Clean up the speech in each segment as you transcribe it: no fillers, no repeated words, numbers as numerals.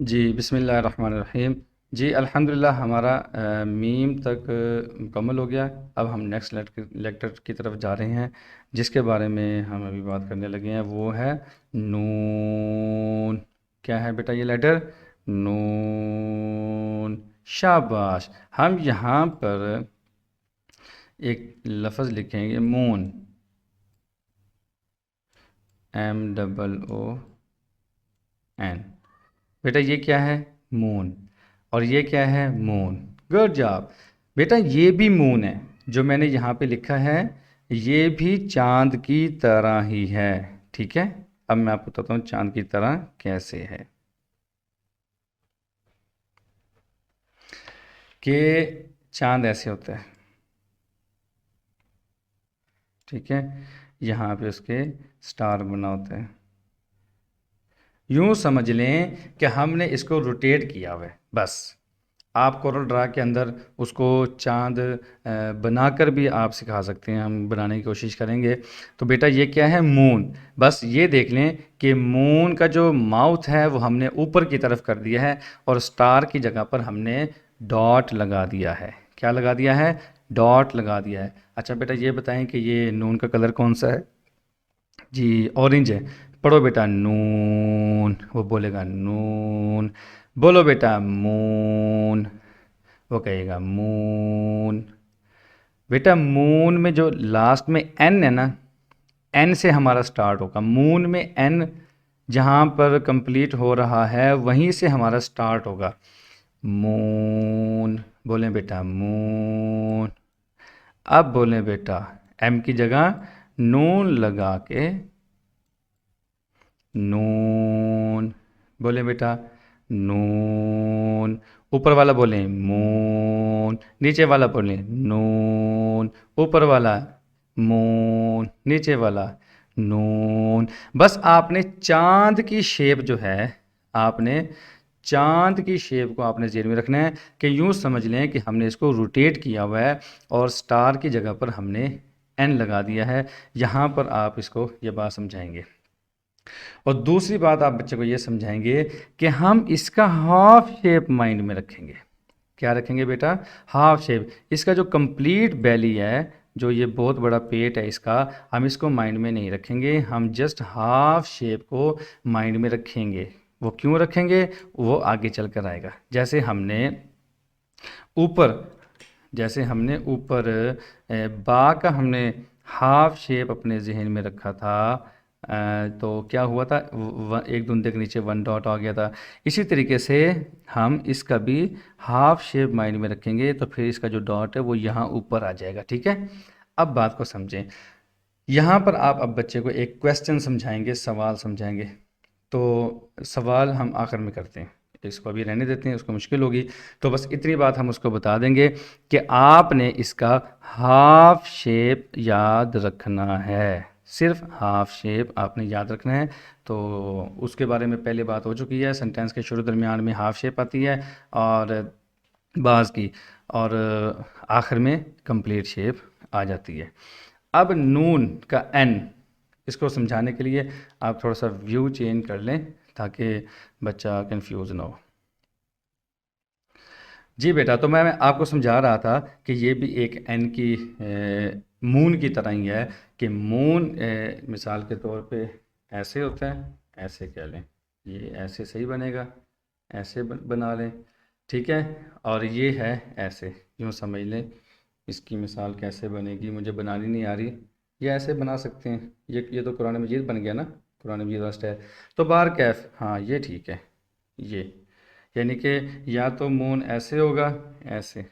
जी बिस्मिल्लाहिर्रहमानिर्रहीम। जी अल्हम्दुलिल्लाह हमारा मीम तक मुकम्मल हो गया। अब हम नेक्स्ट लेक्चर की तरफ जा रहे हैं, जिसके बारे में हम अभी बात करने लगे हैं। वो है नून। क्या है बेटा ये लेटर? नून। शाबाश। हम यहाँ पर एक लफ्ज़ लिखेंगे मून। MOON। बेटा ये क्या है? मून। और ये क्या है? मून। Good job. बेटा ये भी मून है, जो मैंने यहाँ पे लिखा है, ये भी चांद की तरह ही है। ठीक है। अब मैं आपको बताता हूँ चांद की तरह कैसे है। कि चांद ऐसे होता है, ठीक है। यहाँ पे उसके स्टार बना होता है। यूं समझ लें कि हमने इसको रोटेट किया हुआ है बस। आप कोरल ड्रा के अंदर उसको चांद बनाकर भी आप सिखा सकते हैं, हम बनाने की कोशिश करेंगे। तो बेटा ये क्या है? मून। बस ये देख लें कि मून का जो माउथ है वो हमने ऊपर की तरफ कर दिया है, और स्टार की जगह पर हमने डॉट लगा दिया है। क्या लगा दिया है? डॉट लगा दिया है। अच्छा बेटा ये बताएं कि ये नून का कलर कौन सा है? जी ऑरेंज है। पढ़ो बेटा नून। वो बोलेगा नून। बोलो बेटा मून। वो कहेगा मून। बेटा मून में जो लास्ट में एन है ना, एन से हमारा स्टार्ट होगा। मून में एन जहाँ पर कंप्लीट हो रहा है वहीं से हमारा स्टार्ट होगा। मून। बोलें बेटा मून। अब बोलें बेटा एम की जगह नून लगा के नून। बोले बेटा नून। ऊपर वाला बोले मून, नीचे वाला बोले नून। ऊपर वाला मून, नीचे वाला नून। बस आपने चांद की शेप जो है, आपने चांद की शेप को आपने जेल में रखना है। कि यूं समझ लें कि हमने इसको रोटेट किया हुआ है, और स्टार की जगह पर हमने एन लगा दिया है। यहाँ पर आप इसको ये बात समझाएंगे। और दूसरी बात आप बच्चे को ये समझाएंगे कि हम इसका हाफ शेप माइंड में रखेंगे। क्या रखेंगे बेटा? Half shape. इसका जो कंप्लीट बैली है, जो ये बहुत बड़ा पेट है इसका, हम इसको माइंड में नहीं रखेंगे, हम जस्ट हाफ शेप को माइंड में रखेंगे। वो क्यों रखेंगे? वो आगे चल कर आएगा। ऊपर जैसे हमने ऊपर बा का हमने हाफ शेप अपने जहन में रखा था। तो क्या हुआ था? एक धुंधे के नीचे वन डॉट आ गया था। इसी तरीके से हम इसका भी हाफ शेप माइंड में रखेंगे, तो फिर इसका जो डॉट है वो यहाँ ऊपर आ जाएगा। ठीक है। अब बात को समझें। यहाँ पर आप अब बच्चे को एक क्वेश्चन समझाएंगे, सवाल समझाएंगे। तो सवाल हम आखिर में करते हैं, इसको अभी रहने देते हैं, उसको मुश्किल होगी। तो बस इतनी बात हम उसको बता देंगे कि आपने इसका हाफ शेप याद रखना है। सिर्फ हाफ शेप आपने याद रखना है। तो उसके बारे में पहले बात हो चुकी है। सेंटेंस के शुरू दरमियान में हाफ शेप आती है, और बाज़ की, और आखिर में कंप्लीट शेप आ जाती है। अब नून का एन, इसको समझाने के लिए आप थोड़ा सा व्यू चेंज कर लें, ताकि बच्चा कंफ्यूज ना हो। जी बेटा, तो मैं आपको समझा रहा था कि ये भी एक एन की मून की तरह ही है। कि मून मिसाल के तौर पे ऐसे होता है, ऐसे कह लें, ये ऐसे सही बनेगा, ऐसे बना लें। ठीक है। और ये है ऐसे, यूँ समझ लें। इसकी मिसाल कैसे बनेगी मुझे बनानी नहीं आ रही। ये ऐसे बना सकते हैं। ये तो कुरान मजीद बन गया ना, कुरान मजीद रास्ता है। तो बार कैफ, हाँ ये ठीक है। ये यानी कि या तो मून ऐसे होगा, ऐसे,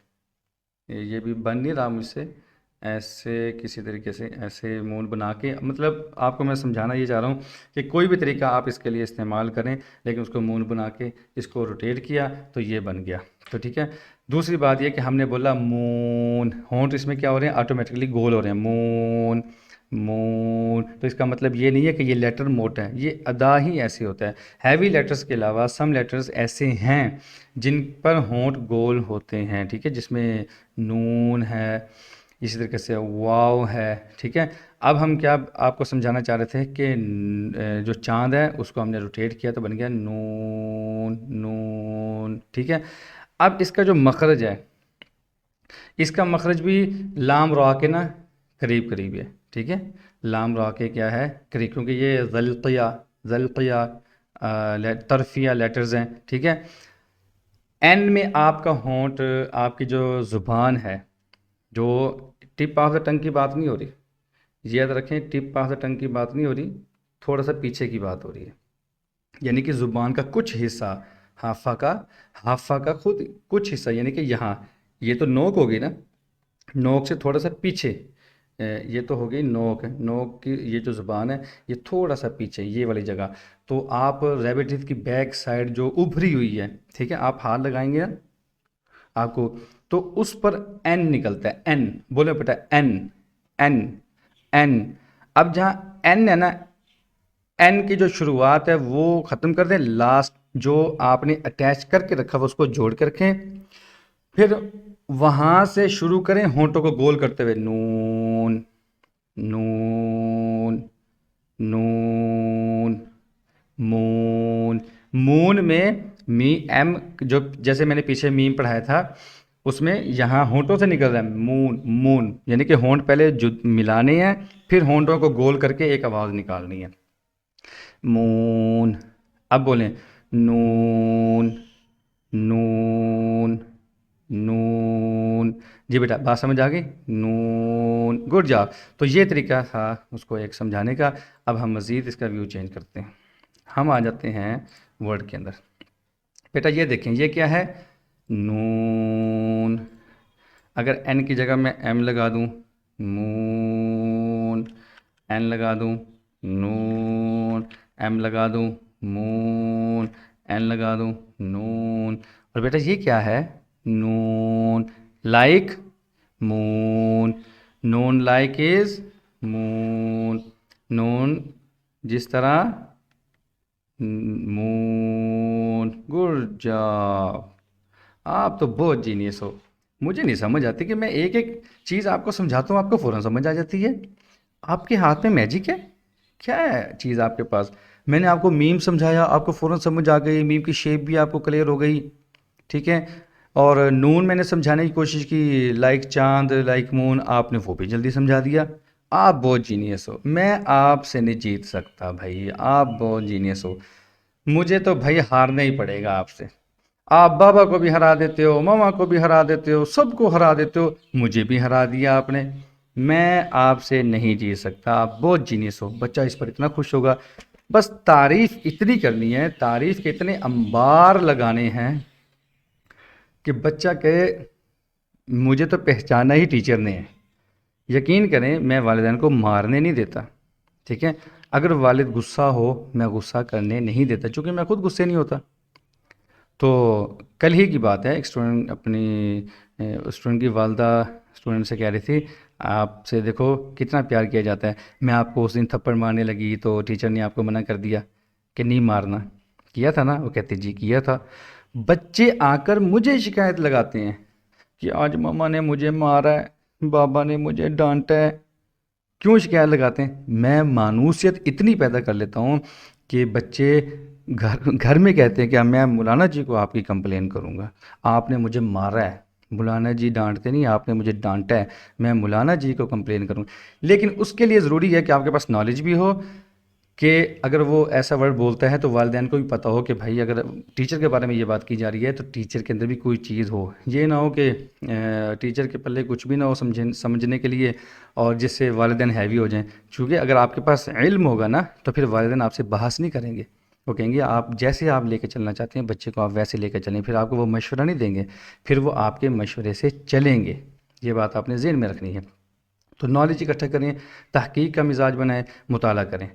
ये भी बन नहीं रहा मुझसे। ऐसे किसी तरीके से ऐसे मून बना के, मतलब आपको मैं समझाना ये चाह रहा हूँ कि कोई भी तरीका आप इसके लिए इस्तेमाल करें, लेकिन उसको मून बना के इसको रोटेट किया तो ये बन गया। तो ठीक है। दूसरी बात ये कि हमने बोला मून, होंठ इसमें क्या हो रहे हैं? ऑटोमेटिकली गोल हो रहे हैं। Moon, moon. तो इसका मतलब ये नहीं है कि ये लेटर मोटा है, ये अदा ही ऐसे होता है। हैवी लेटर्स के अलावा सम लेटर्स ऐसे हैं जिन पर होंठ गोल होते हैं। ठीक है। जिसमें नून है, इसी तरीके से वाव है। ठीक है, अब हम क्या आपको समझाना चाह रहे थे कि जो चांद है उसको हमने रोटेट किया तो बन गया नून नून। ठीक है, अब इसका जो मखरज है, इसका मखरज भी लाम रा के ना करीब करीब है। ठीक है, लाम रा के क्या है करीब, क्योंकि ये जल्किया तरफिया लेटर्स हैं। ठीक है, एंड में आपका होंठ, आपकी जो ज़ुबान है, जो टिप ऑफ द टंग की बात नहीं हो रही, याद रखें, टिप ऑफ द टंग की बात नहीं हो रही, थोड़ा सा पीछे की बात हो रही है। यानी कि ज़ुबान का कुछ हिस्सा, हाफा का खुद कुछ हिस्सा, यानी कि यहाँ, ये तो नोक होगी ना, नोक से थोड़ा सा पीछे, ये तो हो गई नोक, नोक की ये जो ज़ुबान है ये थोड़ा सा पीछे ये वाली जगह। तो आप रैबिट टीथ की बैक साइड जो उभरी हुई है, ठीक है, आप हाथ लगाएंगे ना आपको, तो उस पर एन निकलता है, एन बोले बेटा, एन एन एन। अब जहाँ एन है ना, एन की जो शुरुआत है वो ख़त्म कर दें, लास्ट जो आपने अटैच करके रखा हुआ उसको जोड़ के रखें, फिर वहाँ से शुरू करें होंठों को गोल करते हुए, नून नून नून मून। मून में मी एम, जो जैसे मैंने पीछे मीम पढ़ाया था उसमें यहाँ होंठों से निकल रहा है मून मून, यानी कि होंठ पहले जो मिलाने हैं, फिर होंठों को गोल करके एक आवाज़ निकालनी है, मून। अब बोलें नून नून नून। जी बेटा, बात समझ आ गई, नून, गुड जॉब। तो ये तरीका था उसको एक समझाने का। अब हम मज़ीद इसका व्यू चेंज करते हैं, हम आ जाते हैं वर्ड के अंदर। बेटा ये देखें, ये क्या है, नून। अगर एन की जगह मैं एम लगा दूं, मून, एन लगा दूं, नून, एम लगा दूं, मून, एन लगा दूं, नून। और बेटा ये क्या है, noon like moon, noon like is moon, noon जिस तरह मून। गुड जॉब, आप तो बहुत जीनियस हो। मुझे नहीं समझ आती कि मैं एक एक चीज़ आपको समझाता हूँ आपको फ़ौरन समझ आ जाती है। आपके हाथ में मैजिक है, क्या है चीज़ आपके पास। मैंने आपको मीम समझाया, आपको फ़ौरन समझ आ गई, मीम की शेप भी आपको क्लियर हो गई। ठीक है, और नून मैंने समझाने की कोशिश की, लाइक चांद लाइक मून, आपने वो भी जल्दी समझा दिया। आप बहुत जीनियस हो, मैं आपसे नहीं जीत सकता भाई, आप बहुत जीनियस हो। मुझे तो भाई हारना ही पड़ेगा आपसे। आप बाबा को भी हरा देते हो, मामा को भी हरा देते हो, सबको हरा देते हो, मुझे भी हरा दिया आपने। मैं आपसे नहीं जीत सकता, आप बहुत जीनियस हो। बच्चा इस पर इतना खुश होगा, बस तारीफ इतनी करनी है, तारीफ के इतने अंबार लगाने हैं कि बच्चा कहे मुझे तो पहचाना ही टीचर ने है। यकीन करें, मैं वालिदैन को मारने नहीं देता। ठीक है, अगर वालिद गुस्सा हो, मैं गुस्सा करने नहीं देता, क्योंकि मैं खुद गुस्से नहीं होता। तो कल ही की बात है, एक स्टूडेंट अपनी स्टूडेंट की वालदा स्टूडेंट से कह रही थी, आपसे देखो कितना प्यार किया जाता है, मैं आपको उस दिन थप्पड़ मारने लगी तो टीचर ने आपको मना कर दिया कि नहीं मारना, किया था ना। वो कहती जी किया था। बच्चे आकर मुझे शिकायत लगाते हैं कि आज मम्मा ने मुझे मारा है, बाबा ने मुझे डांटा है। क्यों शिकायत लगाते हैं, मैं मानूसियत इतनी पैदा कर लेता हूँ कि बच्चे घर घर में कहते हैं कि मैं मौलाना जी को आपकी कंप्लेन करूँगा, आपने मुझे मारा है। मौलाना जी डांटते नहीं, आपने मुझे डांटा है, मैं मौलाना जी को कंप्लेन करूँ। लेकिन उसके लिए ज़रूरी है कि आपके पास नॉलेज भी हो, कि अगर वो ऐसा वर्ड बोलता है तो वालिदैन को भी पता हो कि भाई अगर टीचर के बारे में ये बात की जा रही है तो टीचर के अंदर भी कोई चीज़ हो। ये ना हो कि टीचर के पल्ले कुछ भी ना हो समझने के लिए, और जिससे वालिदैन हैवी हो जाएं। क्योंकि अगर आपके पास इल्म होगा ना तो फिर वालिदैन आपसे बहस नहीं करेंगे, वो कहेंगे आप जैसे आप लेके चलना चाहते हैं बच्चे को आप वैसे लेकर चलें, फिर आपको वो मशवरा नहीं देंगे, फिर वो आपके मशवरे से चलेंगे। ये बात आपने ज़हन में रखनी है। तो नॉलेज इकट्ठा करें, तहकीक का मिजाज बनाएं, मुताला करें।